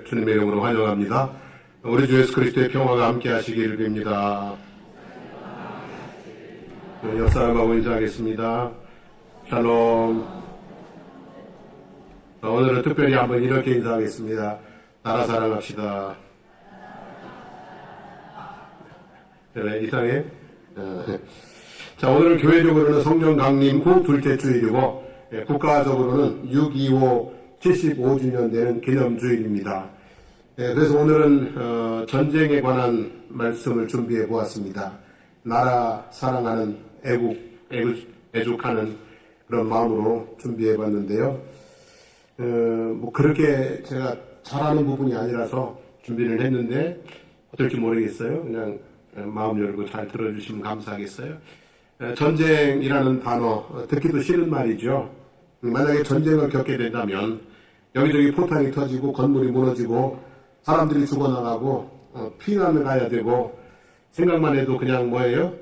주님의 이름으로 환영합니다. 우리 주 예수 그리스도의 평화가 함께 하시기를 빕니다. 옆 사람하고 인사하겠습니다. 샬롬. 오늘은 특별히 한번 이렇게 인사하겠습니다. 나라 사랑합시다. 그래, 이상해? 자, 오늘은 교회적으로는 성령 강림 후 둘째 주일이고, 국가적으로는 6.25 75주년 되는 기념주일입니다. 그래서 오늘은 전쟁에 관한 말씀을 준비해 보았습니다. 나라 사랑하는 애국하는 그런 마음으로 준비해 봤는데요. 뭐 그렇게 제가 잘하는 부분이 아니라서 준비를 했는데 어떨지 모르겠어요. 그냥 마음 열고 잘 들어주시면 감사하겠어요. 전쟁이라는 단어 듣기도 싫은 말이죠. 만약에 전쟁을 겪게 된다면 여기저기 포탄이 터지고 건물이 무너지고 사람들이 죽어나가고 피난을 가야 되고 생각만 해도 그냥 뭐예요?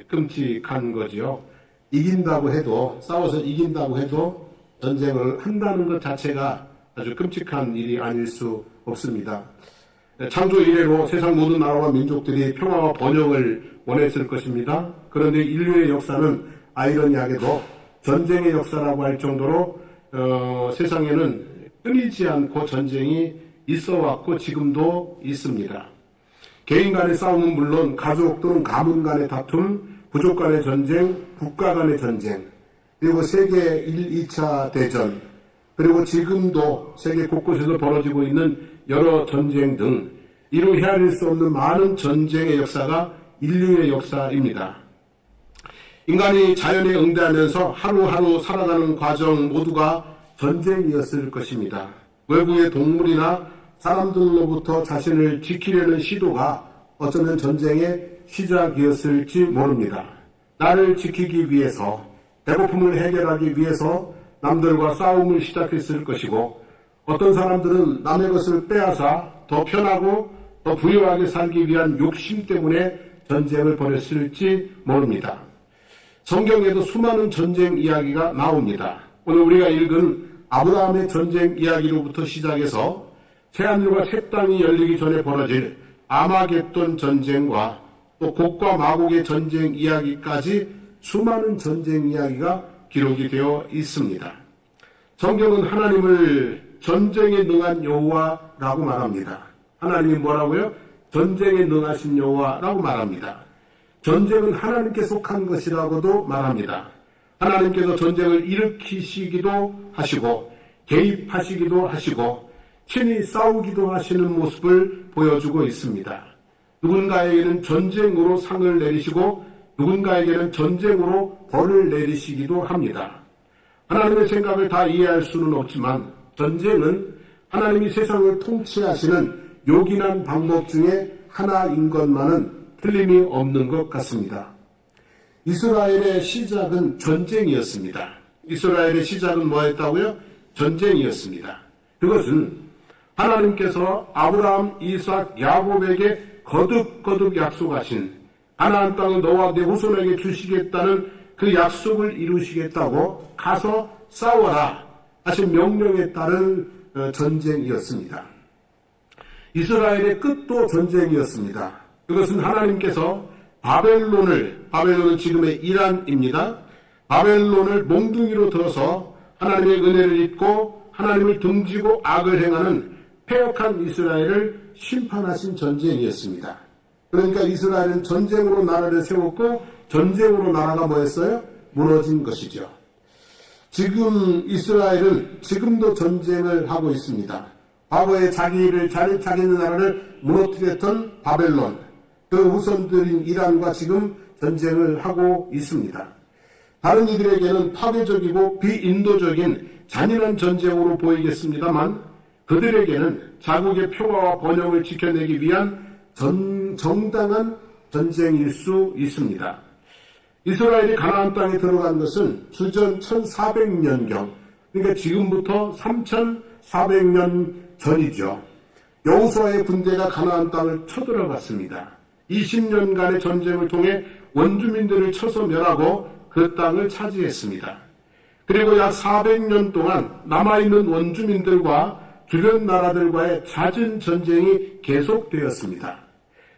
끔찍한 거지요. 이긴다고 해도 싸워서 이긴다고 해도 전쟁을 한다는 것 자체가 아주 끔찍한 일이 아닐 수 없습니다. 창조 이래로 세상 모든 나라와 민족들이 평화와 번영을 원했을 것입니다. 그런데 인류의 역사는 아이러니하게도 전쟁의 역사라고 할 정도로 세상에는 끊이지 않고 전쟁이 있어왔고 지금도 있습니다. 개인 간의 싸움은 물론 가족 또는 가문 간의 다툼, 부족 간의 전쟁, 국가 간의 전쟁, 그리고 세계 1, 2차 대전, 그리고 지금도 세계 곳곳에서 벌어지고 있는 여러 전쟁 등 이루 헤아릴 수 없는 많은 전쟁의 역사가 인류의 역사입니다. 인간이 자연에 응대하면서 하루하루 살아가는 과정 모두가 전쟁이었을 것입니다. 외부의 동물이나 사람들로부터 자신을 지키려는 시도가 어쩌면 전쟁의 시작이었을지 모릅니다. 나를 지키기 위해서, 배고픔을 해결하기 위해서 남들과 싸움을 시작했을 것이고, 어떤 사람들은 남의 것을 빼앗아 더 편하고 더 부유하게 살기 위한 욕심 때문에 전쟁을 벌였을지 모릅니다. 성경에도 수많은 전쟁 이야기가 나옵니다. 오늘 우리가 읽은 아브라함의 전쟁 이야기로부터 시작해서 새하늘과 새 땅이 열리기 전에 벌어질 아마겟돈 전쟁과 또 곡과 마곡의 전쟁 이야기까지 수많은 전쟁 이야기가 기록이 되어 있습니다. 성경은 하나님을 전쟁에 능한 여호와라고 말합니다. 하나님이 뭐라고요? 전쟁에 능하신 여호와라고 말합니다. 전쟁은 하나님께 속한 것이라고도 말합니다. 하나님께서 전쟁을 일으키시기도 하시고 개입하시기도 하시고 친히 싸우기도 하시는 모습을 보여주고 있습니다. 누군가에게는 전쟁으로 상을 내리시고 누군가에게는 전쟁으로 벌을 내리시기도 합니다. 하나님의 생각을 다 이해할 수는 없지만 전쟁은 하나님이 세상을 통치하시는 요긴한 방법 중에 하나인 것만은 틀림이 없는 것 같습니다. 이스라엘의 시작은 전쟁이었습니다. 이스라엘의 시작은 뭐였다고요? 전쟁이었습니다. 그것은 하나님께서 아브라함, 이삭, 야곱에게 거듭거듭 약속하신 가나안 땅을 너와 네 후손에게 주시겠다는 그 약속을 이루시겠다고 가서 싸워라 하신 명령에 따른 전쟁이었습니다. 이스라엘의 끝도 전쟁이었습니다. 그것은 하나님께서 바벨론은 지금의 이란입니다. 바벨론을 몽둥이로 들어서 하나님의 은혜를 잊고 하나님을 등지고 악을 행하는 패역한 이스라엘을 심판하신 전쟁이었습니다. 그러니까 이스라엘은 전쟁으로 나라를 세웠고 전쟁으로 나라가 뭐였어요? 무너진 것이죠. 지금 이스라엘은 지금도 전쟁을 하고 있습니다. 과거에 자기네 나라를 무너뜨렸던 바벨론, 그 후손들인 이란과 지금 전쟁을 하고 있습니다. 다른 이들에게는 파괴적이고 비인도적인 잔인한 전쟁으로 보이겠습니다만 그들에게는 자국의 평화와 번영을 지켜내기 위한 정당한 전쟁일 수 있습니다. 이스라엘이 가나안 땅에 들어간 것은 주전 1400년경, 그러니까 지금부터 3400년 전이죠. 여호수아의 군대가 가나안 땅을 쳐들어갔습니다. 20년간의 전쟁을 통해 원주민들을 쳐서 멸하고 그 땅을 차지했습니다. 그리고 약 400년 동안 남아있는 원주민들과 주변 나라들과의 잦은 전쟁이 계속되었습니다.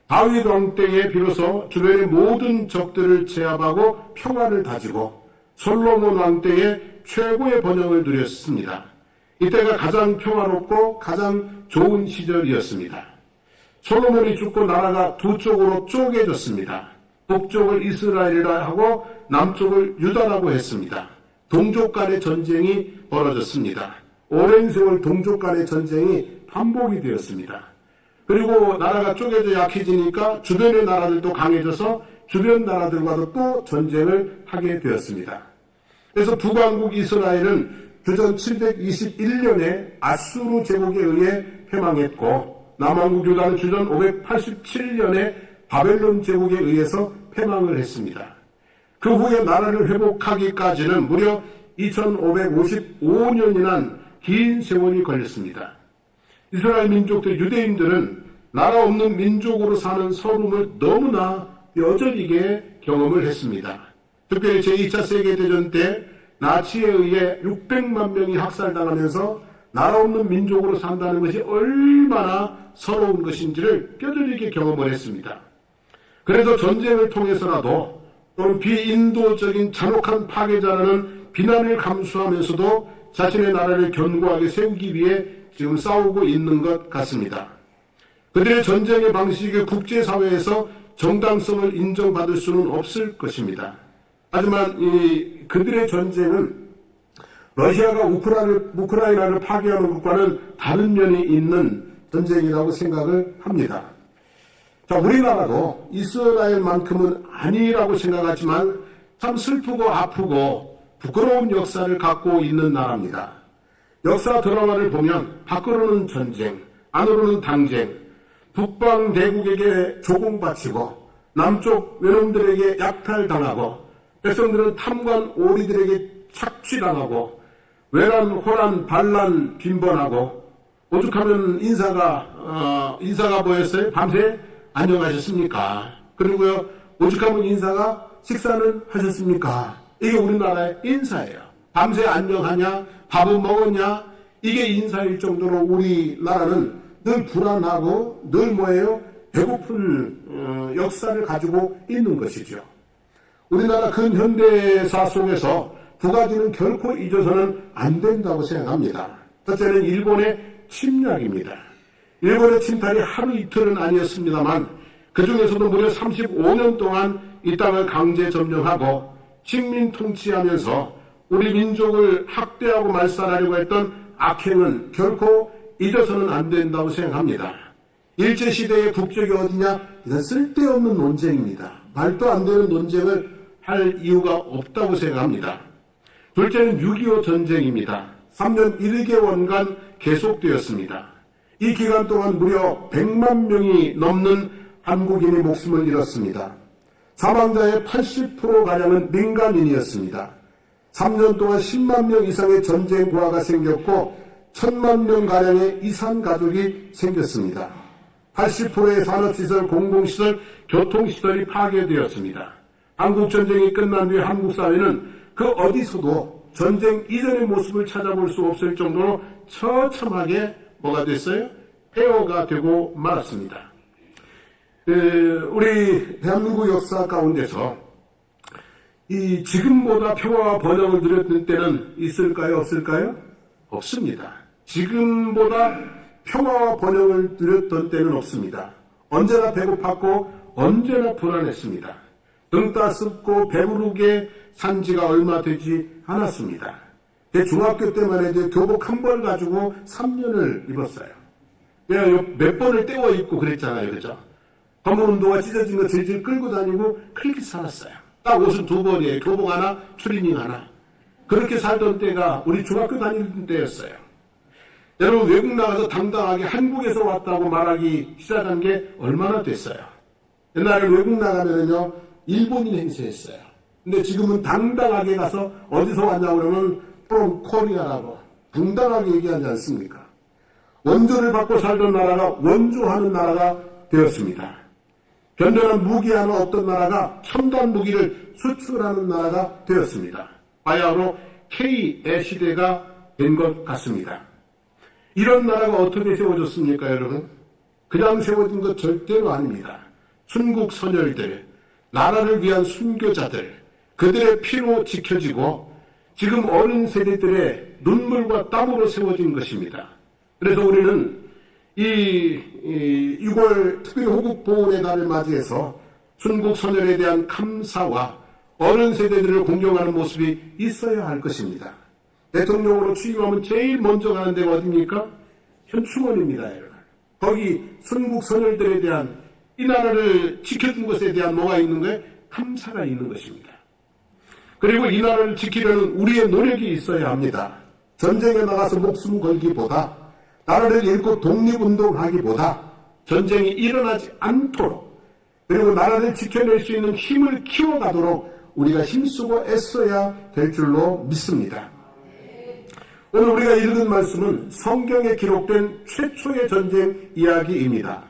다윗 왕 때에 비로소 주변의 모든 적들을 제압하고 평화를 다지고 솔로몬 왕 때에 최고의 번영을 누렸습니다. 이때가 가장 평화롭고 가장 좋은 시절이었습니다. 솔로몬이 죽고 나라가 두 쪽으로 쪼개졌습니다. 북쪽을 이스라엘이라 하고 남쪽을 유다라고 했습니다. 동족 간의 전쟁이 벌어졌습니다. 오랜 세월 동족 간의 전쟁이 반복이 되었습니다. 그리고 나라가 쪼개져 약해지니까 주변의 나라들도 강해져서 주변 나라들과도 또 전쟁을 하게 되었습니다. 그래서 북왕국 이스라엘은 주전 721년에 아수르 제국에 의해 패망했고 남왕국 유다는 주전 587년에 바벨론 제국에 의해서 패망을 했습니다. 그 후에 나라를 회복하기까지는 무려 2555년이나 긴 세월이 걸렸습니다. 이스라엘 민족들 유대인들은 나라 없는 민족으로 사는 서름을 너무나 뼈저리게 경험을 했습니다. 특별히 제2차 세계대전 때 나치에 의해 600만 명이 학살당하면서 나라 없는 민족으로 산다는 것이 얼마나 서러운 것인지를 뼈저리게 경험을 했습니다. 그래서 전쟁을 통해서라도 또는 비인도적인 잔혹한 파괴자라는 비난을 감수하면서도 자신의 나라를 견고하게 세우기 위해 지금 싸우고 있는 것 같습니다. 그들의 전쟁의 방식이 국제사회에서 정당성을 인정받을 수는 없을 것입니다. 하지만 그들의 전쟁은 러시아가 우크라이나를 파괴하는 것과는 다른 면이 있는 전쟁이라고 생각을 합니다. 자, 우리나라도 이스라엘만큼은 아니라고 생각하지만 참 슬프고 아프고 부끄러운 역사를 갖고 있는 나라입니다. 역사 드라마를 보면 밖으로는 전쟁, 안으로는 당쟁, 북방 대국에게 조공바치고 남쪽 외놈들에게 약탈당하고 백성들은 탐관 오리들에게 착취당하고 외란, 호란, 반란 빈번하고 오죽하면 인사가 뭐였어요? 밤새 안녕하셨습니까? 그리고요, 오죽하면 인사가 식사는 하셨습니까? 이게 우리나라의 인사예요. 밤새 안녕하냐? 밥은 먹었냐? 이게 인사일 정도로 우리나라는 늘 불안하고 늘 뭐예요? 배고픈 역사를 가지고 있는 것이죠. 우리나라 근현대사 속에서 두 가지는 결코 잊어서는 안 된다고 생각합니다. 첫째는 일본의 침략입니다. 일본의 침탈이 하루 이틀은 아니었습니다만 그 중에서도 무려 35년 동안 이 땅을 강제 점령하고 식민 통치하면서 우리 민족을 학대하고 말살하려고 했던 악행은 결코 잊어서는 안 된다고 생각합니다. 일제시대의 국적이 어디냐? 이건 쓸데없는 논쟁입니다. 말도 안 되는 논쟁을 할 이유가 없다고 생각합니다. 둘째는 6.25 전쟁입니다. 3년 1개월간 계속되었습니다. 이 기간 동안 무려 100만 명이 넘는 한국인이 목숨을 잃었습니다. 사망자의 80%가량은 민간인이었습니다. 3년 동안 10만 명 이상의 전쟁 부하가 생겼고 1000만 명가량의 이산 가족이 생겼습니다. 80%의 산업시설, 공공시설, 교통시설이 파괴되었습니다. 한국전쟁이 끝난 뒤에 한국 사회는 그 어디서도 전쟁 이전의 모습을 찾아볼 수 없을 정도로 처참하게 뭐가 됐어요? 폐허가 되고 말았습니다. 우리 대한민국 역사 가운데서 이 지금보다 평화와 번영을 누렸던 때는 있을까요? 없을까요? 없습니다. 지금보다 평화와 번영을 누렸던 때는 없습니다. 언제나 배고팠고 언제나 불안했습니다. 등 따숩고 배부르게 산 지가 얼마 되지 않았습니다. 제 중학교 때만 해도 교복 한 벌 가지고 3년을 입었어요. 내가 몇 번을 떼워 입고 그랬잖아요. 그죠? 검은 운동화 찢어진 거 질질 끌고 다니고 그렇게 살았어요. 딱 옷은 2벌이에요. 교복 하나, 추리닝 하나. 그렇게 살던 때가 우리 중학교 다니던 때였어요. 여러분, 외국 나가서 당당하게 한국에서 왔다고 말하기 시작한 게 얼마나 됐어요. 옛날에 외국 나가면요, 일본인 행세했어요. 근데 지금은 당당하게 가서 어디서 왔냐고 그러면 from 코리아라고 당당하게 얘기하지 않습니까? 원조를 받고 살던 나라가 원조하는 나라가 되었습니다. 견전한 무기하는 어떤 나라가 첨단 무기를 수출하는 나라가 되었습니다. 바야흐로 K의 시대가 된 것 같습니다. 이런 나라가 어떻게 세워졌습니까, 여러분? 그냥 세워진 것 절대로 아닙니다. 순국 선열들, 나라를 위한 순교자들, 그들의 피로 지켜지고 지금 어린 세대들의 눈물과 땀으로 세워진 것입니다. 그래서 우리는 이 6월 특별히 호국보훈의 달을 맞이해서 순국 선열에 대한 감사와 어른 세대들을 공경하는 모습이 있어야 할 것입니다. 대통령으로 취임하면 제일 먼저 가는 데가 어디입니까? 현충원입니다, 여러분. 거기 순국 선열들에 대한 이 나라를 지켜준 것에 대한 뭐가 있는 거예요? 감사가 있는 것입니다. 그리고 이 나라를 지키려는 우리의 노력이 있어야 합니다. 전쟁에 나가서 목숨 걸기보다 나라를 잃고 독립운동하기보다 전쟁이 일어나지 않도록 그리고 나라를 지켜낼 수 있는 힘을 키워가도록 우리가 힘쓰고 애써야 될 줄로 믿습니다. 오늘 우리가 읽은 말씀은 성경에 기록된 최초의 전쟁 이야기입니다.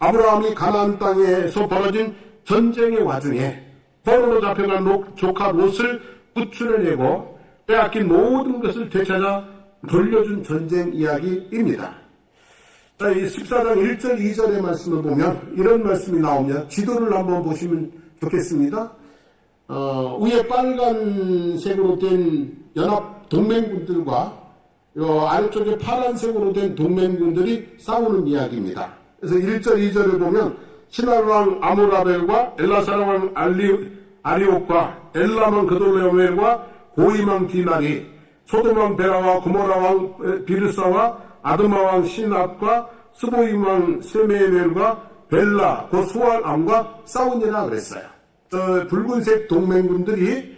아브라함이 가나안 땅에서 벌어진 전쟁의 와중에 포로로 잡혀간 조카 롯을 구출해내고 빼앗긴 모든 것을 되찾아 돌려준 전쟁 이야기입니다. 자, 이 14장 1절 2절의 말씀을 보면 이런 말씀이 나오면 지도를 한번 보시면 좋겠습니다. 위에 빨간색으로 된 연합 동맹군들과 아래쪽에 파란색으로 된 동맹군들이 싸우는 이야기입니다. 그래서 1절 2절을 보면 시날 왕 아모라벨과 엘라사라 왕 아리옥과 엘람 왕 그돌레오멜과 고임 왕 디날이 소돔 왕 베라와 고모라 왕 비르사와 아드마 왕 시납과 스보임 왕 세메멜과 벨라 그 수알 왕과 싸우니라 그랬어요. 붉은색 동맹군들이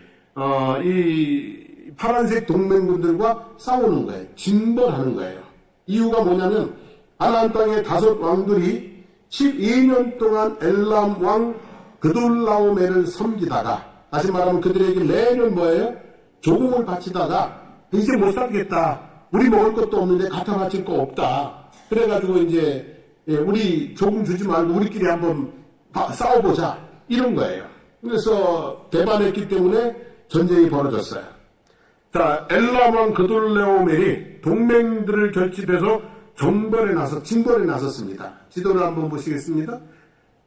이 파란색 동맹군들과 싸우는 거예요. 진벌하는 거예요. 이유가 뭐냐면 가나안 땅의 5 왕들이 12년 동안 엘람 왕 그돌라오멜을 섬기다가 다시 말하면 그들에게 매년 뭐예요? 조공을 바치다가 이제 못 살겠다. 우리 먹을 것도 없는데 갖다 바칠 거 없다. 그래가지고 이제 우리 조공 주지 말고 우리끼리 한번 싸워보자. 이런 거예요. 그래서 대반했기 때문에 전쟁이 벌어졌어요. 자, 엘람 왕 그돌레오멜이 동맹들을 결집해서 징벌에 나섰습니다. 지도를 한번 보시겠습니다.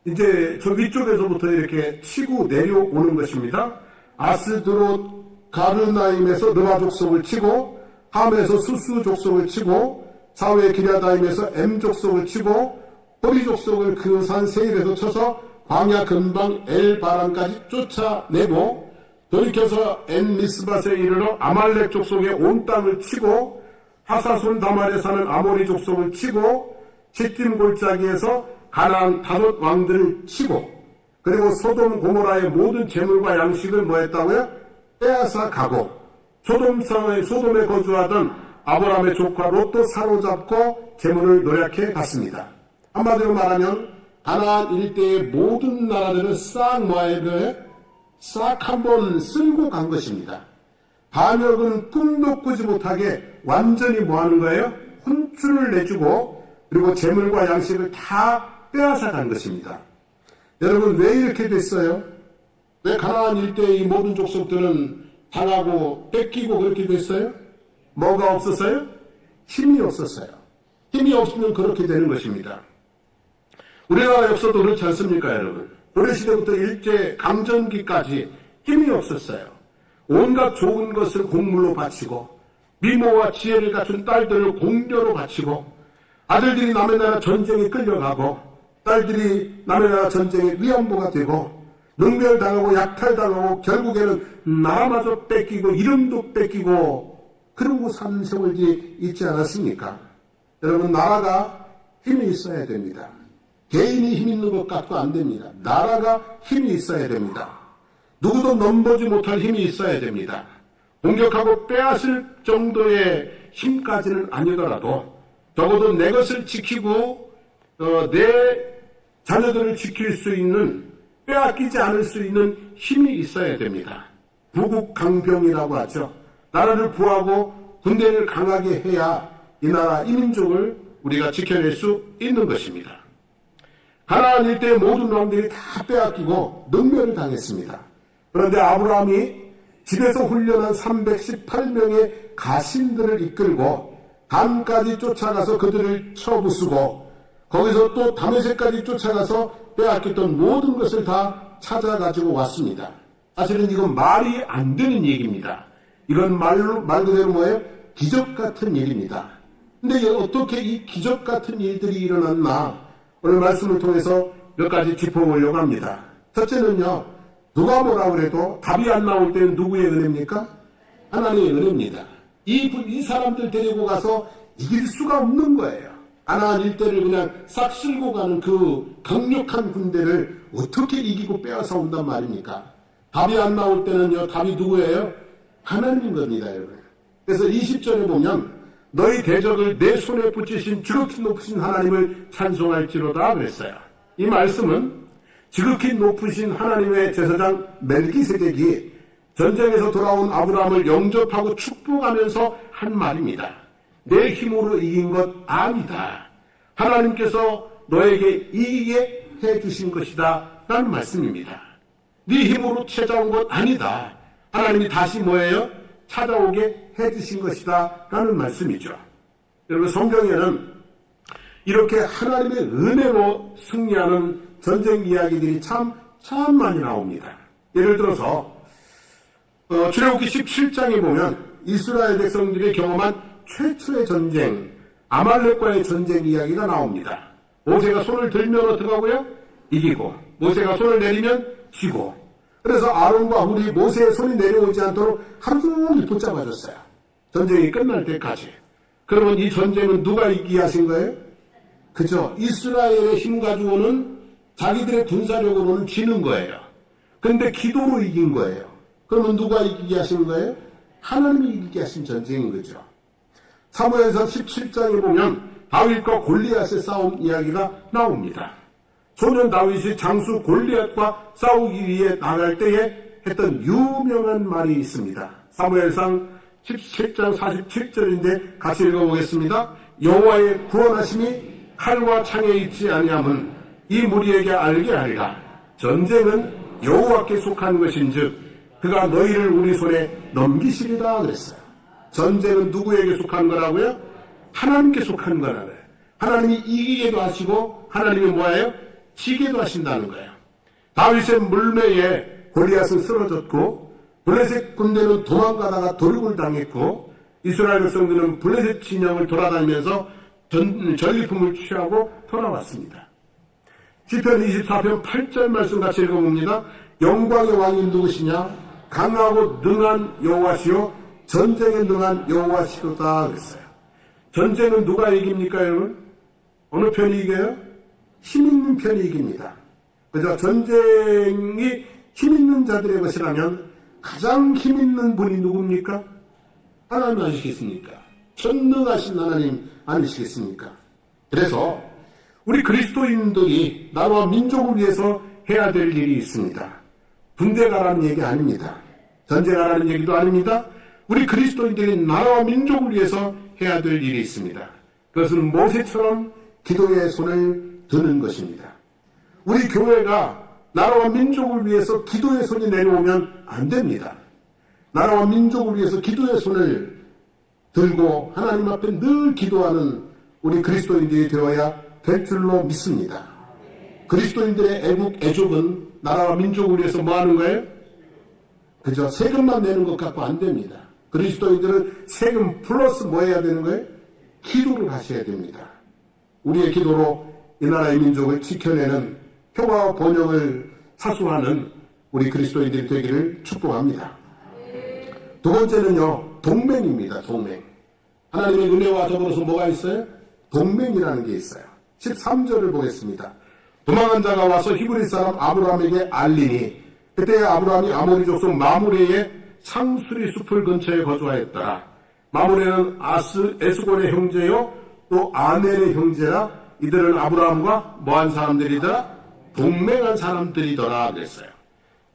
이제 저 위쪽에서부터 이렇게 치고 내려오는 것입니다. 아스드롯 가르나임에서 르바 족속을 치고 함에서 수스 족속을 치고 사회 기랴다임에서 엠 족속을 치고 호리 족속을 그 산 세일에서 쳐서 광야 근방 엘바람까지 쫓아내고 돌이켜서 엔미스밭에 이르러 아말렉 족속의 온 땅을 치고 하사손 다말에 사는 아모리 족속을 치고 시팀 골짜기에서 가나안 5 왕들을 치고 그리고 소돔 고모라의 모든 재물과 양식을 뭐 했다고요? 빼앗아 가고 소돔에 거주하던 아브라함의 조카 롯도 사로잡고 재물을 노략해 갔습니다. 한마디로 말하면 가나안 일대의 모든 나라들은 싹 뭐예요? 싹 한번 쓸고 간 것입니다. 반역은 꿈도 꾸지 못하게 완전히 뭐 하는 거예요? 혼쭐을 내주고 그리고 재물과 양식을 다 빼앗아 간 것입니다. 여러분 왜 이렇게 됐어요? 왜 가나안 일대의 이 모든 족속들은 당하고 뺏기고 그렇게 됐어요? 뭐가 없었어요? 힘이 없었어요. 힘이 없으면 그렇게 되는 것입니다. 우리나라 역사도 그렇지 않습니까, 여러분? 고려시대부터 일제 강점기까지 힘이 없었어요. 온갖 좋은 것을 공물로 바치고 미모와 지혜를 갖춘 딸들을 공료로 바치고 아들들이 남의 나라 전쟁에 끌려가고 딸들이 남의 나라 전쟁의 위안부가 되고 능멸당하고 약탈당하고 결국에는 나라마저 뺏기고 이름도 뺏기고 그러고 사는 세월이 있지 않았습니까? 여러분 나라가 힘이 있어야 됩니다. 개인이 힘 있는 것 갖고 안 됩니다. 나라가 힘이 있어야 됩니다. 누구도 넘보지 못할 힘이 있어야 됩니다. 공격하고 빼앗을 정도의 힘까지는 아니더라도 적어도 내 것을 지키고 내 자녀들을 지킬 수 있는 빼앗기지 않을 수 있는 힘이 있어야 됩니다. 부국강병이라고 하죠. 나라를 구하고 군대를 강하게 해야 이 나라 이 민족을 우리가 지켜낼 수 있는 것입니다. 가나안 일대의 모든 왕들이 다 빼앗기고 능멸을 당했습니다. 그런데 아브라함이 집에서 훈련한 318명의 가신들을 이끌고 단까지 쫓아가서 그들을 쳐부수고 거기서 또 다메섹까지 쫓아가서 빼앗겼던 모든 것을 다 찾아가지고 왔습니다. 사실은 이건 말이 안 되는 얘기입니다. 이건 말 그대로 뭐예요? 기적 같은 일입니다. 근데 어떻게 이 기적 같은 일들이 일어났나 오늘 말씀을 통해서 몇 가지 짚어보려고 합니다. 첫째는요, 누가 뭐라 그래도 답이 안 나올 때는 누구의 은혜입니까? 하나님의 은혜입니다. 이 사람들 데리고 가서 이길 수가 없는 거예요. 가나안 일대를 그냥 싹 쓸고 가는 그 강력한 군대를 어떻게 이기고 빼앗아 온단 말입니까? 답이 안 나올 때는요, 답이 누구예요? 하나님인 겁니다, 여러분. 그래서 20절에 보면 너희 대적을 내 손에 붙이신 지극히 높으신 하나님을 찬송할지로다 그랬어요. 이 말씀은 지극히 높으신 하나님의 제사장 멜기세덱이 전쟁에서 돌아온 아브라함을 영접하고 축복하면서 한 말입니다. 내 힘으로 이긴 것 아니다. 하나님께서 너에게 이기게 해주신 것이다 라는 말씀입니다. 네 힘으로 찾아온 것 아니다. 하나님이 다시 뭐예요? 찾아오게 해주신 것이다 라는 말씀이죠. 여러분, 성경에는 이렇게 하나님의 은혜로 승리하는 전쟁 이야기들이 참 많이 나옵니다. 예를 들어서 출애굽기 17장에 보면 이스라엘 백성들이 경험한 최초의 전쟁, 아말렉과의 전쟁 이야기가 나옵니다. 모세가 손을 들면 어떻게 하고요? 이기고, 모세가 손을 내리면 지고, 그래서 아론과 훌이 모세의 손이 내려오지 않도록 하루 종일 붙잡아줬어요. 전쟁이 끝날 때까지. 그러면 이 전쟁은 누가 이기게 하신 거예요? 그죠? 이스라엘의 힘 가지고는 자기들의 군사력으로는 지는 거예요. 근데 기도로 이긴 거예요. 그러면 누가 이기게 하신 거예요? 하나님이 이기게 하신 전쟁인 거죠. 사무엘상 17장에 보면 다윗과 골리앗의 싸움 이야기가 나옵니다. 소년 다윗이 장수 골리앗과 싸우기 위해 나갈 때에 했던 유명한 말이 있습니다. 사무엘상 17장 47절인데 같이 읽어보겠습니다. 여호와의 구원하심이 칼과 창에 있지 아니함은 이 무리에게 알게 하리라. 전쟁은 여호와께 속한 것인즉 그가 너희를 우리 손에 넘기시리라 그랬어요. 전쟁은 누구에게 속한 거라고요? 하나님께 속한 거라고요. 하나님이 이기게도 하시고 하나님이 뭐예요? 지게도 하신다는 거예요. 다윗의 물매에 골리앗은 쓰러졌고 블레셋 군대는 도망가다가 도륙을 당했고 이스라엘 백성들은 블레셋 진영을 돌아다니면서 전리품을 취하고 돌아왔습니다. 시편 24편 8절 말씀 같이 읽어봅니다. 영광의 왕이 누구시냐? 강하고 능한 여호와시요 전쟁에 능한 여호와시로다 그랬어요. 전쟁은 누가 이깁니까 여러분? 어느 편이 이겨요? 힘 있는 편이 이깁니다. 그죠? 전쟁이 힘 있는 자들의 것이라면 가장 힘 있는 분이 누굽니까? 하나님 아니시겠습니까? 전능하신 하나님 아니시겠습니까? 그래서 우리 그리스도인들이 나라와 민족을 위해서 해야 될 일이 있습니다. 군대 가라는 얘기 아닙니다. 전쟁하라는 얘기도 아닙니다. 우리 그리스도인들이 나라와 민족을 위해서 해야 될 일이 있습니다. 그것은 모세처럼 기도의 손을 드는 것입니다. 우리 교회가 나라와 민족을 위해서 기도의 손이 내려오면 안 됩니다. 나라와 민족을 위해서 기도의 손을 들고 하나님 앞에 늘 기도하는 우리 그리스도인들이 되어야 될 줄로 믿습니다. 그리스도인들의 애국, 애족은 나라와 민족을 위해서 뭐 하는 거예요? 그죠? 세금만 내는 것 갖고 안 됩니다. 그리스도인들은 세금 플러스 뭐 해야 되는 거예요? 기도를 하셔야 됩니다. 우리의 기도로 이 나라의 민족을 지켜내는 평화와 번영을 사수하는 우리 그리스도인들이 되기를 축복합니다. 두 번째는요, 동맹입니다. 동맹. 하나님의 은혜와 더불어서 뭐가 있어요? 동맹이라는 게 있어요. 13절을 보겠습니다. 도망한 자가 와서 히브리 사람 아브라함에게 알리니 그때 아브라함이 아모리 족속 마므레의 상수리 숲을 근처에 거주하였더라. 마므레는 에스골의 형제요 또 아넬의 형제라. 이들은 아브라함과 뭐한 사람들이더라? 동맹한 사람들이더라 그랬어요.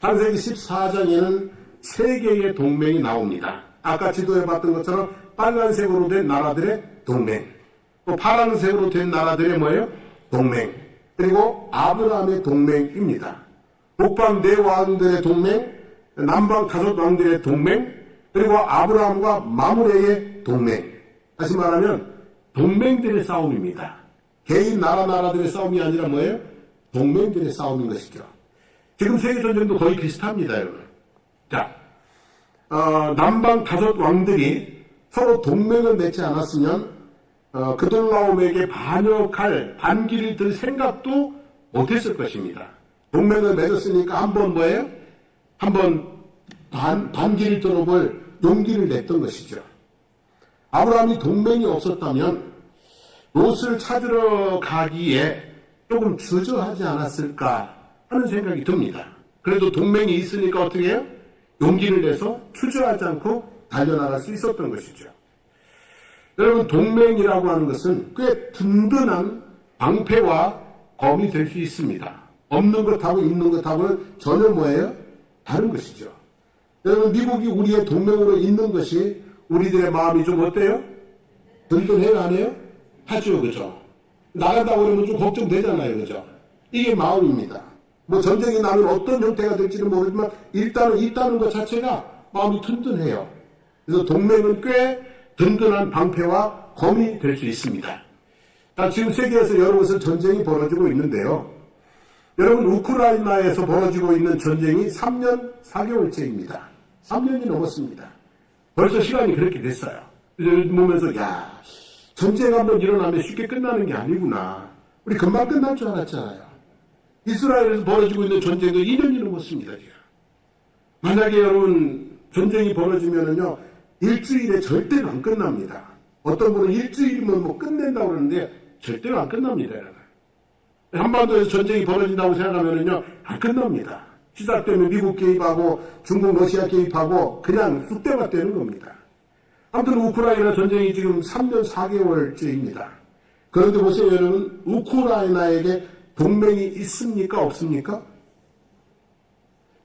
창세기 14장에는 세 개의 동맹이 나옵니다. 아까 지도에 봤던 것처럼 빨간색으로 된 나라들의 동맹, 또 파란색으로 된 나라들의 뭐예요? 동맹, 그리고 아브라함의 동맹입니다. 북방 네 왕들의 동맹, 남방 다섯 왕들의 동맹, 그리고 아브라함과 마므레의 동맹. 다시 말하면 동맹들의 싸움입니다. 개인 나라들의 싸움이 아니라 뭐예요? 동맹들의 싸움인 것이죠. 지금 세계전쟁도 거의 비슷합니다, 여러분. 자, 남방 5 왕들이 서로 동맹을 맺지 않았으면 그돌라옴에게 반역할 반기를 들 생각도 못했을 것입니다. 동맹을 맺었으니까 한번 뭐예요? 한번 반기를 들어볼 용기를 냈던 것이죠. 아브라함이 동맹이 없었다면 롯을 찾으러 가기에 조금 주저하지 않았을까 하는 생각이 듭니다. 그래도 동맹이 있으니까 어떻게 해요? 용기를 내서 주저하지 않고 달려나갈 수 있었던 것이죠. 여러분, 동맹이라고 하는 것은 꽤 든든한 방패와 검이 될 수 있습니다. 없는 것하고 있는 것하고는 전혀 뭐예요? 다른 것이죠. 여러분, 미국이 우리의 동맹으로 있는 것이 우리들의 마음이 좀 어때요? 든든해요, 안 해요? 하죠, 그죠? 나간다고 그러면 좀 걱정되잖아요, 그죠? 이게 마음입니다. 뭐 전쟁이 나면 어떤 형태가 될지는 모르지만 일단은 있다는 것 자체가 마음이 든든해요. 그래서 동맹은 꽤 든든한 방패와 검이 될 수 있습니다. 지금 세계에서 여러 곳에서 전쟁이 벌어지고 있는데요. 여러분, 우크라이나에서 벌어지고 있는 전쟁이 3년 4개월째입니다. 3년이 넘었습니다. 벌써 시간이 그렇게 됐어요. 보면서 야, 전쟁 한번 일어나면 쉽게 끝나는 게 아니구나. 우리 금방 끝날 줄 알았잖아요. 이스라엘에서 벌어지고 있는 전쟁도 2년이 넘었습니다. 지금. 만약에 여러분 전쟁이 벌어지면은요, 일주일에 절대로 안 끝납니다. 어떤 분은 일주일이면 뭐 끝낸다고 그러는데 절대로 안 끝납니다, 여러분. 한반도에서 전쟁이 벌어진다고 생각하면은요, 안 끝납니다. 시작되면 미국 개입하고 중국, 러시아 개입하고 그냥 쑥대밭 되는 겁니다. 아무튼 우크라이나 전쟁이 지금 3년 4개월째입니다. 그런데 보세요, 여러분. 우크라이나에게 동맹이 있습니까? 없습니까?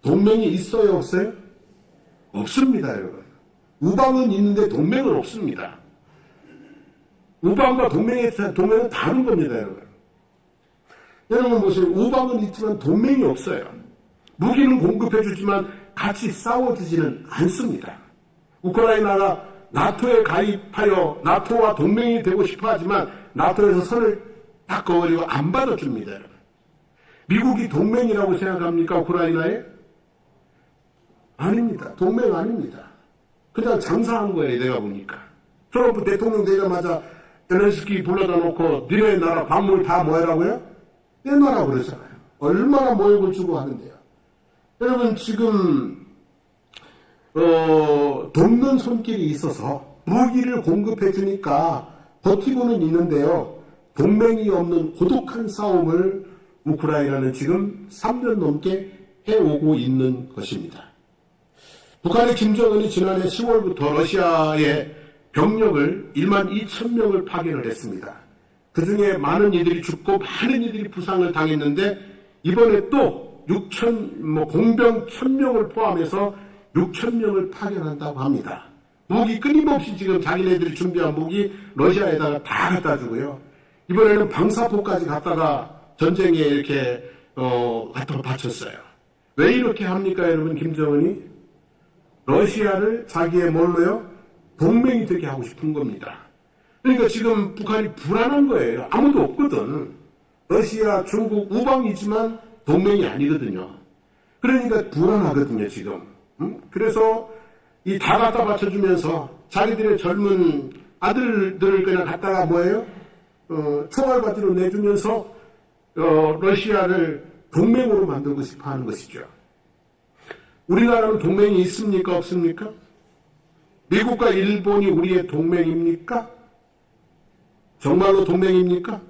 동맹이 있어요? 없어요? 없습니다, 여러분. 우방은 있는데 동맹은 없습니다. 우방과 동맹은 다른 겁니다, 여러분. 여러분 보세요. 우방은 있지만 동맹이 없어요. 무기는 공급해주지만 같이 싸워주지는 않습니다. 우크라이나가 나토에 가입하여 나토와 동맹이 되고 싶어 하지만 나토에서 선을 딱 그어버리고 안 받아줍니다, 여러분. 미국이 동맹이라고 생각합니까, 우크라이나에? 아닙니다. 동맹 아닙니다. 그냥 장사한 거예요, 내가 보니까. 트럼프 대통령 되자마자 젤렌스키 불러다 놓고 니네 나라 광물 다 뭐라고요? 떼놔라 그러잖아요. 얼마나 모욕을 주고 하는데요. 여러분, 지금 돕는 손길이 있어서 무기를 공급해 주니까 버티고는 있는데요. 동맹이 없는 고독한 싸움을 우크라이나는 지금 3년 넘게 해오고 있는 것입니다. 북한의 김정은이 지난해 10월부터 러시아에 병력을 1만 2천 명을 파견을 했습니다. 그 중에 많은 이들이 죽고 많은 이들이 부상을 당했는데 이번에 또 공병 1,000명을 포함해서 6,000명을 파견한다고 합니다. 무기 끊임없이 지금 자기네들이 준비한 무기 러시아에다가 다 갖다 주고요. 이번에는 방사포까지 갖다가 전쟁에 이렇게 갖다가 바쳤어요. 왜 이렇게 합니까, 여러분? 김정은이 러시아를 자기의 뭘로요? 동맹이 되게 하고 싶은 겁니다. 그러니까 지금 북한이 불안한 거예요. 아무도 없거든. 러시아, 중국 우방이지만 동맹이 아니거든요. 그러니까 불안하거든요, 지금. 그래서 이 다 갖다 바쳐주면서 자기들의 젊은 아들들을 그냥 갖다가 뭐예요? 총알바지로 내주면서 러시아를 동맹으로 만들고 싶어 하는 것이죠. 우리나라는 동맹이 있습니까? 없습니까? 미국과 일본이 우리의 동맹입니까? 정말로 동맹입니까?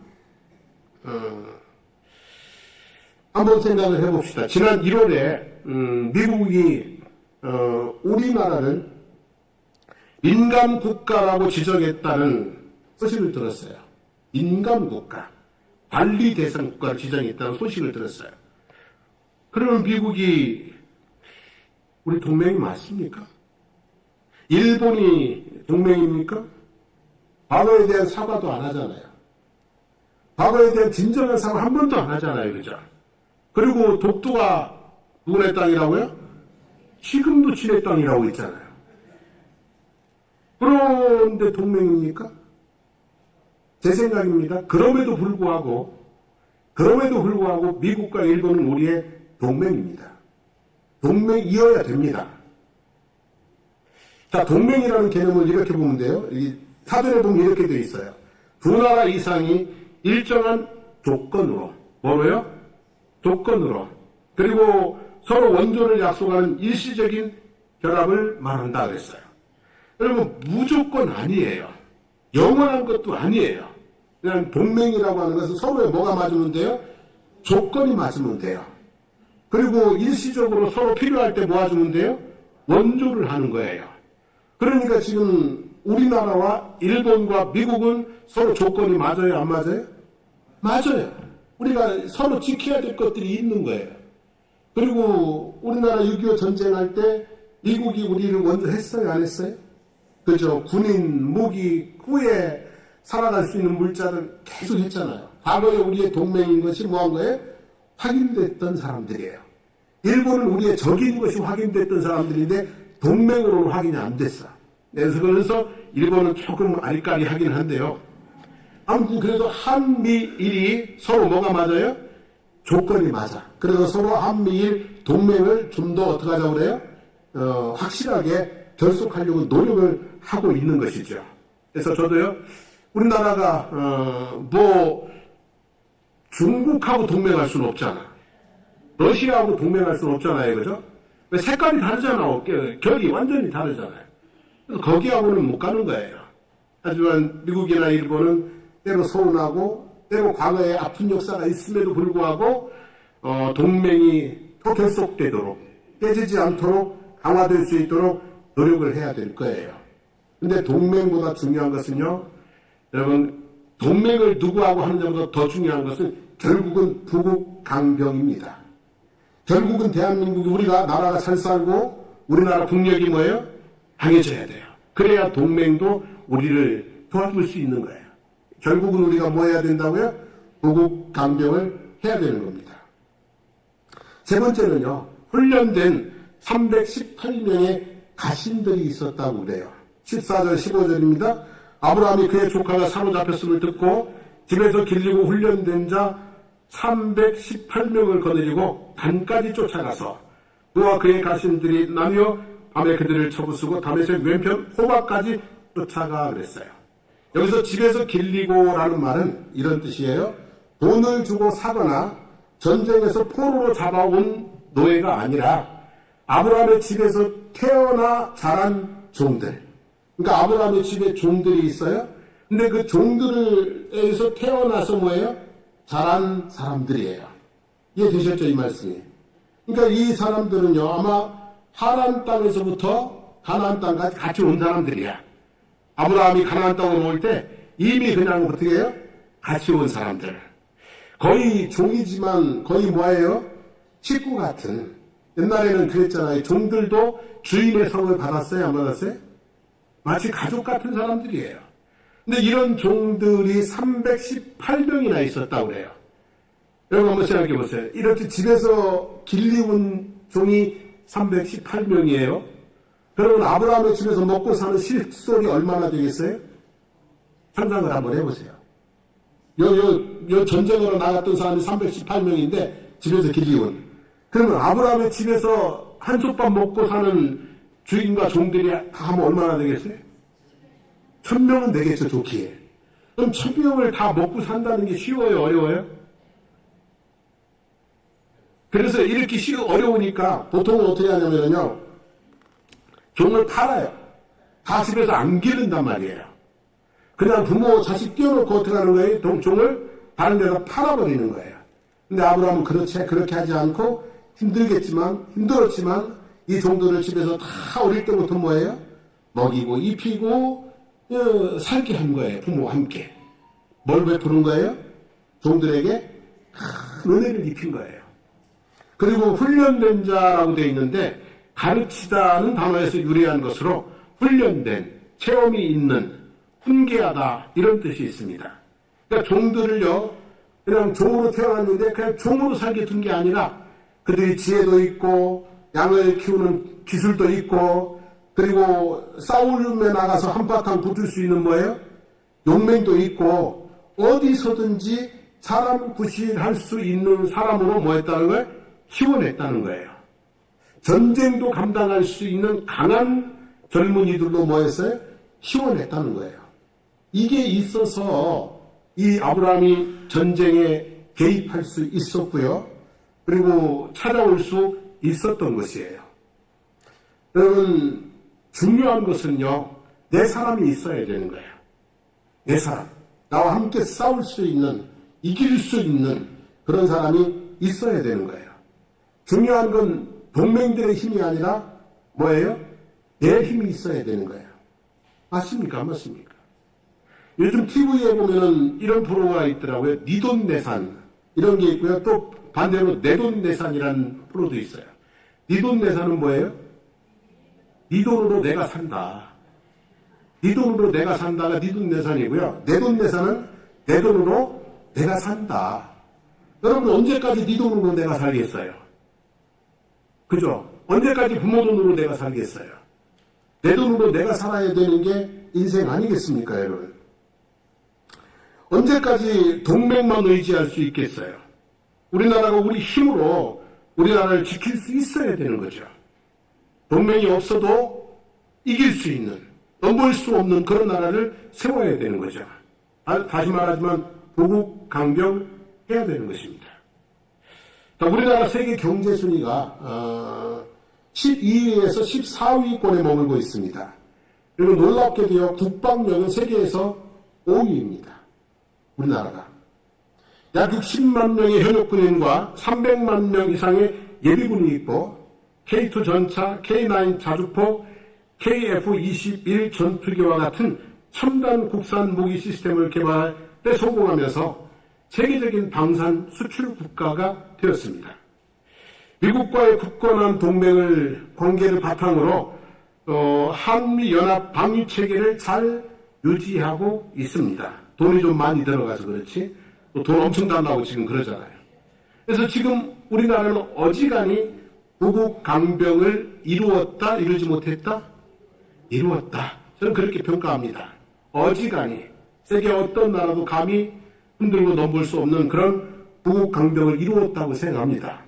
한번 생각을 해봅시다. 지난 1월에 미국이 우리나라를 민감국가라고 지정했다는 소식을 들었어요. 민감국가, 관리 대상 국가를 지정했다는 소식을 들었어요. 그러면 미국이 우리 동맹이 맞습니까? 일본이 동맹입니까? 과거에 대한 사과도 안 하잖아요. 과거에 대한 진정한 사과 한 번도 안 하잖아요. 그죠? 그리고 독도가 누구네 땅이라고요? 지금도 지네 땅이라고 있잖아요. 그런데 동맹입니까? 제 생각입니다. 그럼에도 불구하고 미국과 일본은 우리의 동맹입니다. 동맹이어야 됩니다. 자, 동맹이라는 개념을 이렇게 보면 돼요. 이 사전에 보면 이렇게 되어 있어요. 두 나라 이상이 일정한 조건으로, 뭐로요? 조건으로. 그리고 서로 원조를 약속하는 일시적인 결합을 말한다 그랬어요. 여러분, 무조건 아니에요. 영원한 것도 아니에요. 그냥 동맹이라고 하는 것은 서로에 뭐가 맞으면 돼요? 조건이 맞으면 돼요. 그리고 일시적으로 서로 필요할 때 모아주면 돼요? 원조를 하는 거예요. 그러니까 지금 우리나라와 일본과 미국은 서로 조건이 맞아요? 안 맞아요? 맞아요. 우리가 서로 지켜야 될 것들이 있는 거예요. 그리고 우리나라 6.25 전쟁할 때 미국이 우리를 먼저 했어요? 안 했어요? 그죠? 군인, 무기, 후에 살아갈 수 있는 물자를 계속 했잖아요. 과거에 우리의 동맹인 것이 뭐한 거예요? 확인됐던 사람들이에요. 일본은 우리의 적인 것이 확인됐던 사람들인데 동맹으로는 확인이 안 됐어. 그래서 일본은 조금 아리까리하긴 한데요. 아무튼 그래도 한미일이 서로 뭐가 맞아요? 조건이 맞아. 그래서 서로 한미일 동맹을 좀 더 어떻게 하자고 그래요? 확실하게 결속하려고 노력을 하고 있는 것이죠. 그래서 저도요, 우리나라가 중국하고 동맹할 수는 없잖아. 러시아하고 동맹할 수는 없잖아요, 그죠? 색깔이 다르잖아. 결이 완전히 다르잖아요. 그래서 거기하고는 못 가는 거예요. 하지만 미국이나 일본은 때로 서운하고 때로 과거에 아픈 역사가 있음에도 불구하고 동맹이 더 결속되도록 깨지지 않도록 강화될 수 있도록 노력을 해야 될 거예요. 근데 동맹보다 중요한 것은요, 여러분, 동맹을 누구하고 하느냐보다 더 중요한 것은 결국은 부국 강병입니다. 결국은 대한민국이 우리가 나라가 잘 살고 우리나라 국력이 뭐예요? 강해져야 돼요. 그래야 동맹도 우리를 도와줄 수 있는 거예요. 결국은 우리가 뭐 해야 된다고요? 부국 강병을 해야 되는 겁니다. 세 번째는요, 훈련된 318명의 가신들이 있었다고 그래요. 14절 15절입니다. 아브라함이 그의 조카가 사로잡혔음을 듣고 집에서 길리고 훈련된 자 318명을 거느리고 단까지 쫓아가서 그와 그의 가신들이 나뉘어 밤에 그들을 쳐부수고 다메섹 왼편 호박까지 쫓아가 그랬어요. 여기서 집에서 길리고라는 말은 이런 뜻이에요. 돈을 주고 사거나 전쟁에서 포로로 잡아온 노예가 아니라 아브라함의 집에서 태어나 자란 종들. 그러니까 아브라함의 집에 종들이 있어요. 근데 그 종들에서 태어나서 뭐예요? 자란 사람들이에요. 이해되셨죠, 이 말씀이? 그러니까 이 사람들은요, 아마 하란 땅에서부터 가나안 땅까지 같이 온 사람들이야. 아브라함이 가나안 땅으로 올 때 이미 그냥 어떻게 해요? 같이 온 사람들. 거의 종이지만 거의 뭐예요? 식구 같은. 옛날에는 그랬잖아요. 종들도 주인의 성을 받았어요? 안 받았어요? 마치 가족 같은 사람들이에요. 근데 이런 종들이 318명이나 있었다고 그래요. 여러분 한번 생각해 보세요. 이렇게 집에서 길리운 종이 318명이에요. 그러면 아브라함의 집에서 먹고 사는 실솔이 얼마나 되겠어요? 상상을 한번 해보세요. 요 전쟁으로 나갔던 사람이 318명인데 집에서 길리운. 그러면 아브라함의 집에서 한솥밥 먹고 사는 주인과 종들이 다 하면 얼마나 되겠어요? 1000명은 되겠죠, 좋기에. 그럼 1000명을 다 먹고 산다는 게 쉬워요, 어려워요? 그래서 이렇게 어려우니까 보통은 어떻게 하냐면요, 종을 팔아요. 다 집에서 안 기른단 말이에요. 그냥 부모, 자식 띄워놓고 어떻게 하는 거예요? 종을 다른 데다 팔아버리는 거예요. 근데 아브라함은 그렇게 하지 않고 힘들었지만 이 종들을 집에서 다 어릴 때부터 뭐예요? 먹이고 입히고 살게 한 거예요. 부모와 함께. 뭘 베푸는 거예요? 종들에게 큰 은혜를 입힌 거예요. 그리고 훈련된 자라고 되어 있는데 가르치다는 단어에서 유래한 것으로 훈련된, 체험이 있는, 훈계하다 이런 뜻이 있습니다. 그러니까 종들을요, 그냥 종으로 태어났는데 그냥 종으로 살게 둔 게 아니라 그들이 지혜도 있고 양을 키우는 기술도 있고 그리고 싸움에 나가서 한바탕 붙을 수 있는 뭐예요? 용맹도 있고 어디서든지 사람 구실할 수 있는 사람으로 뭐 했다는 거예요? 키워냈다는 거예요. 전쟁도 감당할 수 있는 강한 젊은이들로 뭐 했어요? 키워냈다는 거예요. 이게 있어서 이 아브라함이 전쟁에 개입할 수 있었고요. 그리고 찾아올 수 있었던 것이에요. 여러분, 중요한 것은요, 내 사람이 있어야 되는 거예요. 내 사람. 나와 함께 싸울 수 있는, 이길 수 있는 그런 사람이 있어야 되는 거예요. 중요한 건 동맹들의 힘이 아니라 뭐예요? 내 힘이 있어야 되는 거예요. 맞습니까? 안 맞습니까? 요즘 TV에 보면은 이런 프로가 있더라고요. 네 돈 내산. 이런 게 있고요. 또 반대로 내 돈 내산이라는 프로도 있어요. 네 돈 내산은 뭐예요? 네 돈으로 내가 산다. 네 돈으로 내가 산다가 네 돈 내산이고요. 내 돈 내산은 내 돈으로 내가 산다. 여러분 언제까지 네 돈으로 내가 살겠어요? 그죠? 언제까지 부모 돈으로 내가 살겠어요? 내 돈으로 내가 살아야 되는 게 인생 아니겠습니까, 여러분? 언제까지 동맹만 의지할 수 있겠어요? 우리나라가 우리 힘으로 우리나라를 지킬 수 있어야 되는 거죠. 동맹이 없어도 이길 수 있는, 넘볼 수 없는 그런 나라를 세워야 되는 거죠. 다시 말하지만 보국 강병 해야 되는 것입니다. 우리나라 세계 경제 순위가 12위에서 14위권에 머물고 있습니다. 그리고 놀랍게도요, 국방력은 세계에서 5위입니다. 우리나라가. 약 60만 명의 현역 군인과 300만 명 이상의 예비군이 있고 K2 전차, K9 자주포, KF-21 전투기와 같은 첨단 국산 무기 시스템을 개발에 성공하면서 세계적인 방산 수출 국가가 되었습니다. 미국과의 굳건한 동맹을 관계를 바탕으로 한미 연합 방위 체계를 잘 유지하고 있습니다. 돈이 좀 많이 들어가서 그렇지 돈 엄청 달라고 지금 그러잖아요. 그래서 지금 우리나라는 어지간히 보국 강병을 이루었다, 이루지 못했다? 이루었다. 저는 그렇게 평가합니다. 어지간히 세계 어떤 나라도 감히 흔들고 넘볼 수 없는 그런 보국 강병을 이루었다고 생각합니다.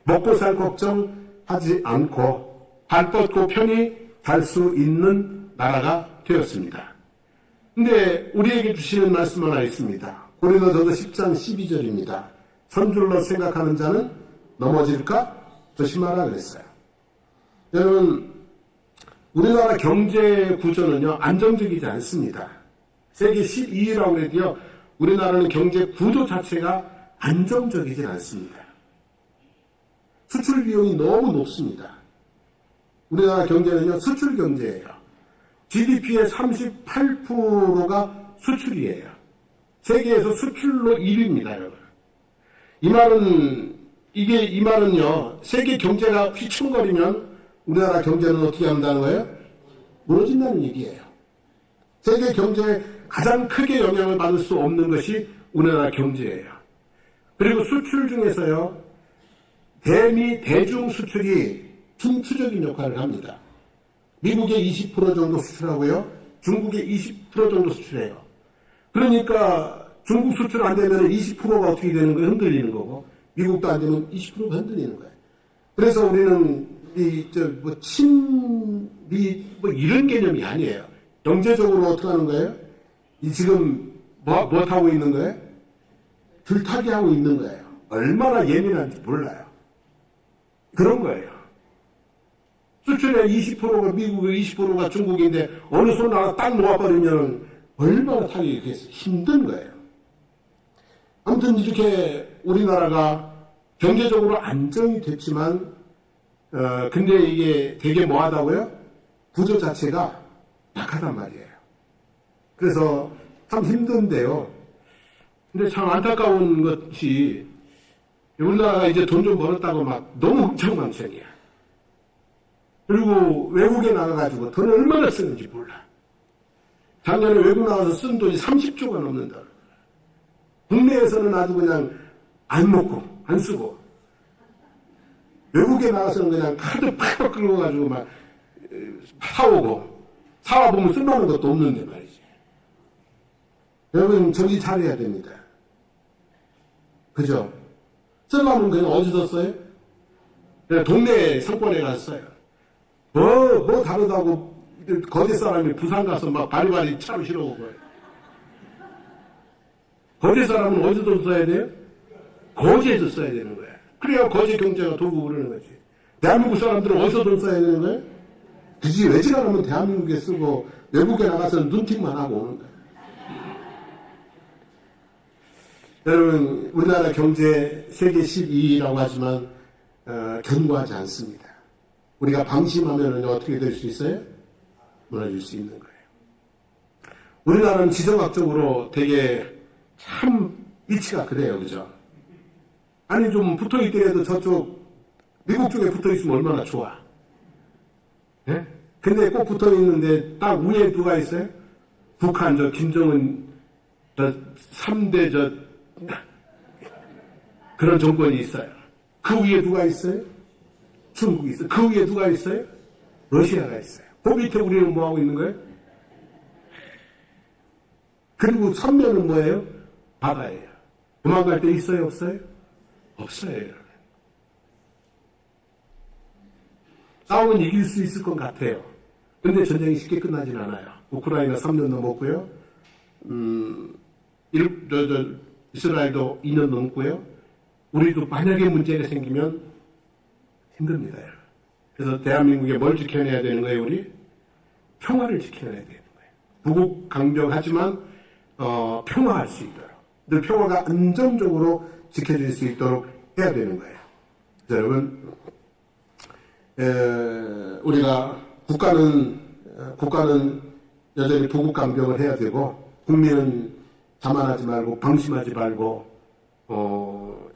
먹고 살 걱정하지 않고 발 뻗고 편히 갈 수 있는 나라가 되었습니다. 근데 우리에게 주시는 말씀 하나 있습니다. 고린도전서 10장 12절입니다. 선줄로 생각하는 자는 넘어질까 조심하라 그랬어요. 여러분, 우리나라 경제 구조는요, 안정적이지 않습니다. 세계 12위라고 해도요, 우리나라는 경제 구조 자체가 안정적이지 않습니다. 수출 비용이 너무 높습니다. 우리나라 경제는요, 수출 경제예요. GDP의 38%가 수출이에요. 세계에서 수출로 1위입니다, 여러분. 이 말은요, 세계 경제가 휘청거리면 우리나라 경제는 어떻게 한다는 거예요? 무너진다는 얘기예요. 세계 경제에 가장 크게 영향을 받을 수 없는 것이 우리나라 경제예요. 그리고 수출 중에서요, 대미 대중 수출이 중추적인 역할을 합니다. 미국에 20% 정도 수출하고요, 중국에 20% 정도 수출해요. 그러니까 중국 수출 안 되면 20%가 어떻게 되는 거예요? 흔들리는 거고, 미국도 안 되면 20%가 흔들리는 거예요. 그래서 우리는 친미 이런 개념이 아니에요. 경제적으로 어떻게 하는 거예요? 지금 뭐 하고 있는 거예요? 줄타기 하고 있는 거예요. 얼마나 예민한지 몰라요. 그런 거예요. 수출의 20%가 미국의 20%가 중국인데 어느 손 하나 딱 놓아버리면 얼마나 타기 힘든 거예요. 아무튼 이렇게 우리나라가 경제적으로 안정이 됐지만 근데 이게 되게 뭐하다고요? 구조 자체가 약하단 말이에요. 그래서 참 힘든데요. 근데 참 안타까운 것이 우리나라가 이제 돈 좀 벌었다고 막 너무 흥청망청이야. 그리고 외국에 나가가지고 돈을 얼마나 쓰는지 몰라. 작년에 외국 나가서 쓴 돈이 30조가 넘는다. 국내에서는 아주 그냥 안 먹고 안 쓰고 외국에 나가서는 그냥 카드 팍팍 긁어가지고 막 사와보면 쓸만한 것도 없는데 말이지. 여러분 정신 차려야 됩니다. 그죠? 쓸만한 건 어디서 써요? 그냥 동네 상권에 가서 써요. 뭐 다르다고 거제 사람이 부산 가서 막 바리바리 차로 실어오고 거예요. 거제 사람은 어디서 써야 돼요? 거제에서 써야 되는 거야. 그래야 거제 경제가 돌고 그러는 거지. 대한민국 사람들은 어디서 돈 써야 되는 거야? 그지 외지가라면 대한민국에 쓰고 외국에 나가서 눈팅만 하고 오는 거야. 여러분 우리나라 경제 세계 12위라고 하지만 견고하지 않습니다. 우리가 방심하면 어떻게 될 수 있어요? 무너질 수 있는 거예요. 우리나라는 지정학적으로 되게 참 위치가 그래요. 그죠? 아니 좀 붙어있더라도 저쪽 미국 쪽에 붙어있으면 얼마나 좋아. 예? 근데 꼭 붙어있는데 딱 위에 누가 있어요? 북한 김정은 3대 그런 정권이 있어요. 그 위에 누가 있어요? 중국이 있어요. 그 위에 누가 있어요? 러시아가 있어요. 그 밑에 우리는 뭐 하고 있는 거예요? 그리고 선면은 뭐예요? 바다예요. 도망갈 데 있어요? 없어요? 없어요. 싸움은 이길 수 있을 것 같아요. 근데 전쟁이 쉽게 끝나진 않아요. 우크라이나 3년 넘었고요. 이스라엘도 2년 넘고요. 우리도 만약에 문제가 생기면 힘듭니다. 그래서 대한민국에 뭘 지켜내야 되는 거예요, 우리? 평화를 지켜내야 되는 거예요. 부국 강경하지만 평화할 수 있도록, 늘 평화가 안정적으로 지켜질 수 있도록 해야 되는 거예요. 그래서 여러분, 우리가 국가는 여전히 부국 강경을 해야 되고, 국민은 자만하지 말고 방심하지 말고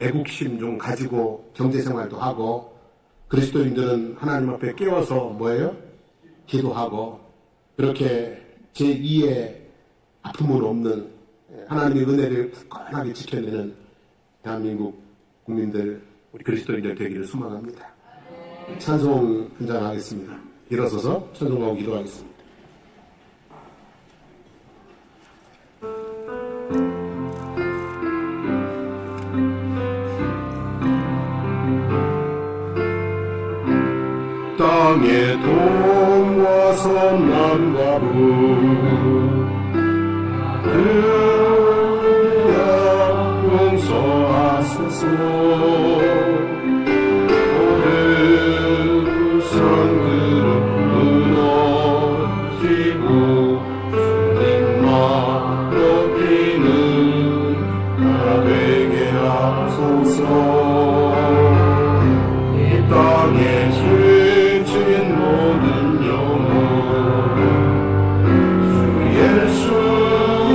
애국심 좀 가지고 경제생활도 하고, 그리스도인들은 하나님 앞에 깨워서 뭐예요? 기도하고, 그렇게 제2의 아픔은 없는 하나님의 은혜를 굳건하게 지켜내는 대한민국 국민들, 우리 그리스도인들 되기를 소망합니다. 찬송 분장하겠습니다. 일어서서 찬송하고 기도하겠습니다. 땅의 동과 섬남과 그야 용서하소서. 모든 성들은 무너지고 주님만 높이는 나 되게 하소서. 이 땅에 모든 영혼 주 예수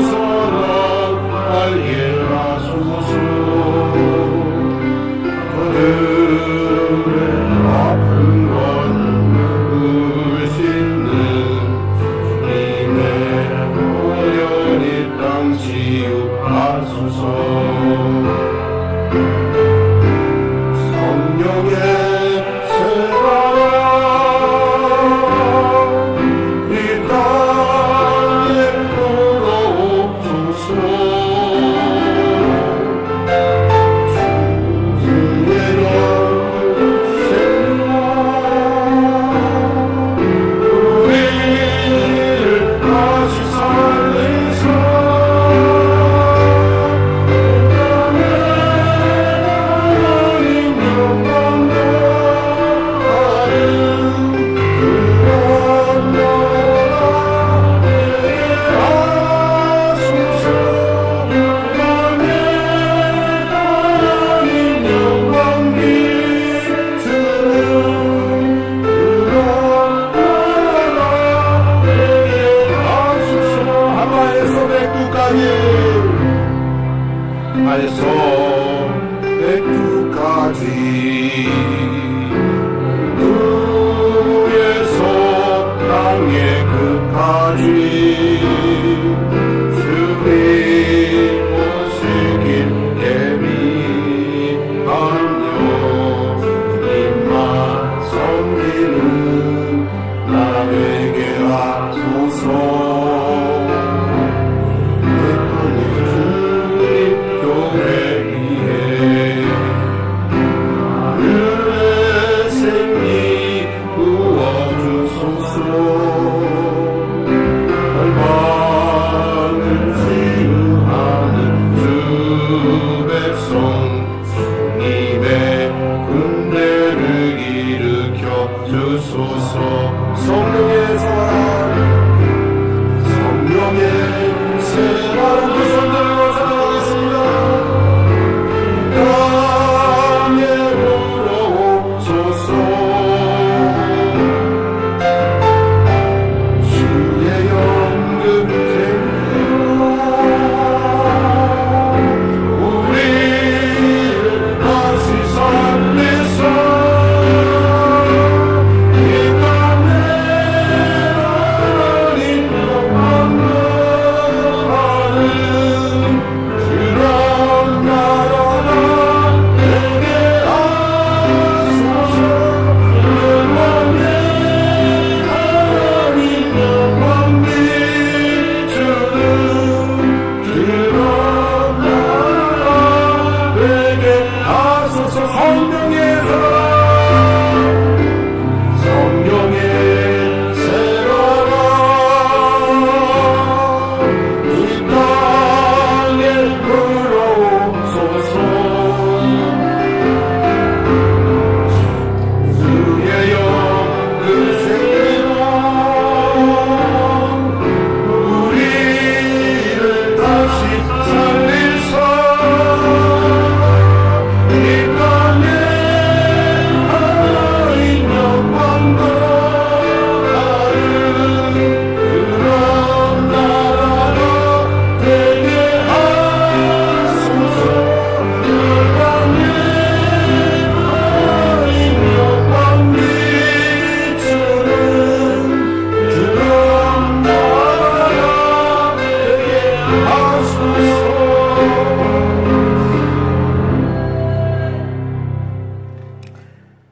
사랑 알게 하소서. 그들의 아픈 것을 씻는 주님의 보혈이 땅 치유하소서. 성령의 나라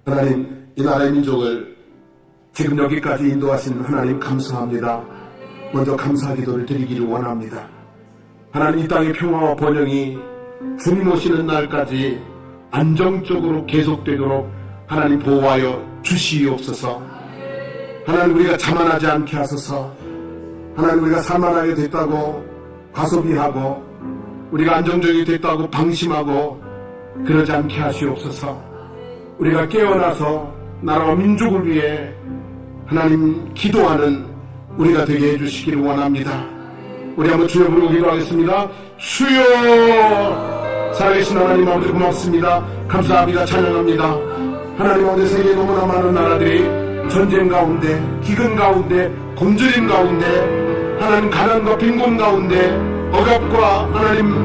하나님, 이 나라의 민족을 지금 여기까지 인도하신 하나님 감사합니다. 먼저 감사 기도를 드리기를 원합니다. 하나님, 이 땅의 평화와 번영이 주님 오시는 날까지 안정적으로 계속되도록 하나님 보호하여 주시옵소서. 하나님, 우리가 자만하지 않게 하소서. 하나님, 우리가 살만하게 됐다고 과소비하고 우리가 안정적이 됐다고 방심하고 그러지 않게 하시옵소서. 우리가 깨어나서 나라와 민족을 위해 하나님 기도하는 우리가 되게 해주시기를 원합니다. 우리 한번 주여 부르고 기도하겠습니다. 주여! 살아계신 하나님 아버지 고맙습니다. 감사합니다. 찬양합니다. 하나님 아버지, 세계에 너무나 많은 나라들이 전쟁 가운데, 기근 가운데, 굶주림 가운데, 하나님 가난과 빈곤 가운데, 억압과 하나님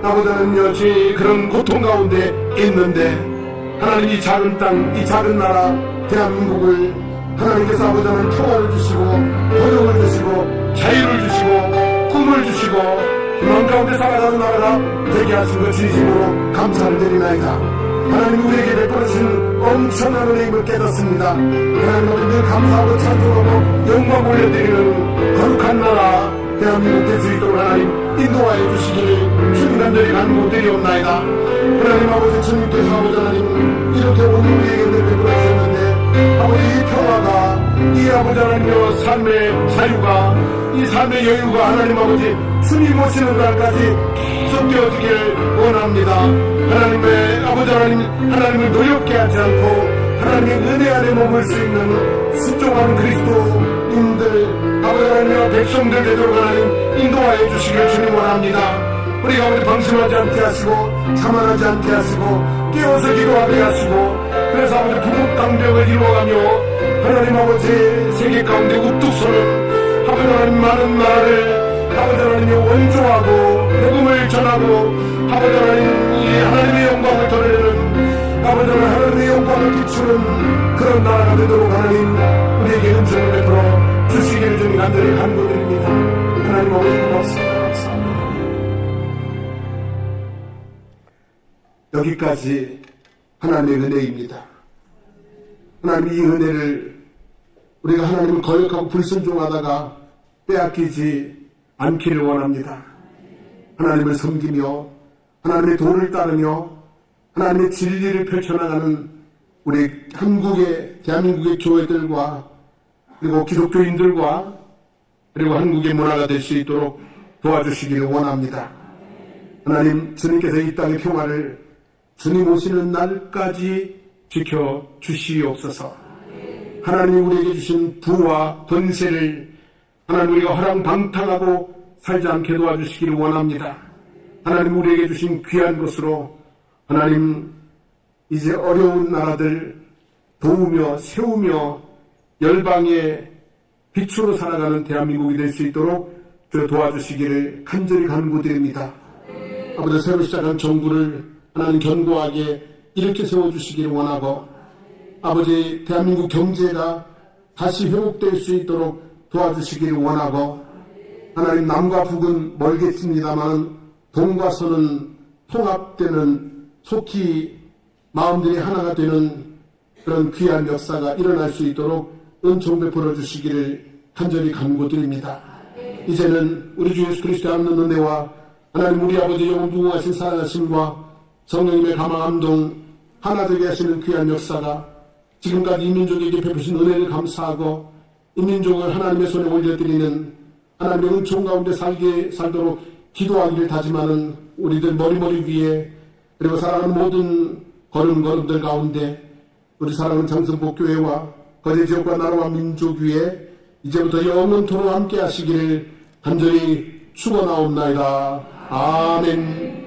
아버지는 여지 그런 고통 가운데 있는데, 하나님 이 작은 땅, 이 작은 나라 대한민국을 하나님께서 아버지는 평화를 주시고 번영을 주시고 자유를 주시고 꿈을 주시고 희망 가운데 살아가는 나라가 되게 하신 것 진심으로 감사를 드리나이다. 하나님, 우리에게 베풀으신 엄청난 은혜임을 깨닫습니다. 하나님, 늘 감사하고 찬송하고 영광 올려드리는 거룩한 나라 대한민국 될 수 있도록 하나님 인도하여 주시기를 주님 간절히 간구드리옵나이다. 하나님 아버지, 주님께서 아버지 하나님 이렇게 오늘 우리에게 베풀으셨는데 아버지, 이 평화가, 이 아버지 하나님의 삶의 자유가, 이 삶의 여유가 하나님 아버지 주님 오시는 날까지 계속 되어지길 원합니다. 하나님의 아버지 하나님을 노엽게 하지 않고 하나님의 은혜 안에 머물 수 있는 순종한 그리스도인들 아버지 하나님과 백성들 되도록 하나님 인도하여 주시길 주님 원합니다. 우리가 아버지 방심하지 않게 하시고 자만하지 않게 하시고 깨어서 기도하게 하시고, 그래서 아버지 부국강병을 이루어가며 하나님 아버지 세계 가운데 우뚝 서는 아버지 하나님 많은 나라를 아버지 하나님이 원조하고 복음을 전하고 아버지 하나님 이 하나님의 영광을 드러내는 아버지 하나님의 영광을 비추는 그런 나라가 되도록 하나님 우리에게 은총을 베풀어 주시기를 좀 간절히 간구드립니다. 하나님 아버지 고맙습니다. 감사합니다. 여기까지 하나님의 은혜입니다. 하나님, 이 은혜를 우리가 하나님을 거역하고 불순종하다가 빼앗기지 않기를 원합니다. 하나님을 섬기며 하나님의 도를 따르며 하나님의 진리를 펼쳐나가는 우리 대한민국의 교회들과 그리고 기독교인들과 그리고 한국의 문화가 될 수 있도록 도와주시기를 원합니다. 하나님, 주님께서 이 땅의 평화를 주님 오시는 날까지 지켜주시옵소서. 하나님, 우리에게 주신 부와 권세를 하나님 우리가 허랑방탕하고 살지 않게 도와주시기를 원합니다. 하나님, 우리에게 주신 귀한 것으로 하나님 이제 어려운 나라들 도우며 세우며 열방의 빛으로 살아가는 대한민국이 될 수 있도록 도와주시기를 간절히 간구드립니다. 아버지, 새로 시작한 정부를 하나님 견고하게 이렇게 세워주시기를 원하고, 아버지 대한민국 경제가 다시 회복될 수 있도록 도와주시기를 원하고, 하나님 남과 북은 멀겠습니다만 동과 서는 통합되는 속히 마음들이 하나가 되는 그런 귀한 역사가 일어날 수 있도록 은총 베풀어 주시기를 간절히 간구드립니다. 이제는 우리 주 예수 그리스도의 없는 은혜와 하나님 우리 아버지 영원무궁하신 사랑하심과 성령님의 감화감동 하나 되게 하시는 귀한 역사가 지금까지 이 민족에게 베푸신 은혜를 감사하고 이 민족을 하나님의 손에 올려드리는 하나님의 은총 가운데 살도록 기도하기를 다짐하는 우리들 머리머리 위에 그리고 사랑하는 모든 걸음걸음들 가운데 우리 사랑하는 장성복교회와 거제 지역과 나라와 민족 위에 이제부터 영원토록 함께 하시기를 간절히 축원하옵나이다. 아멘.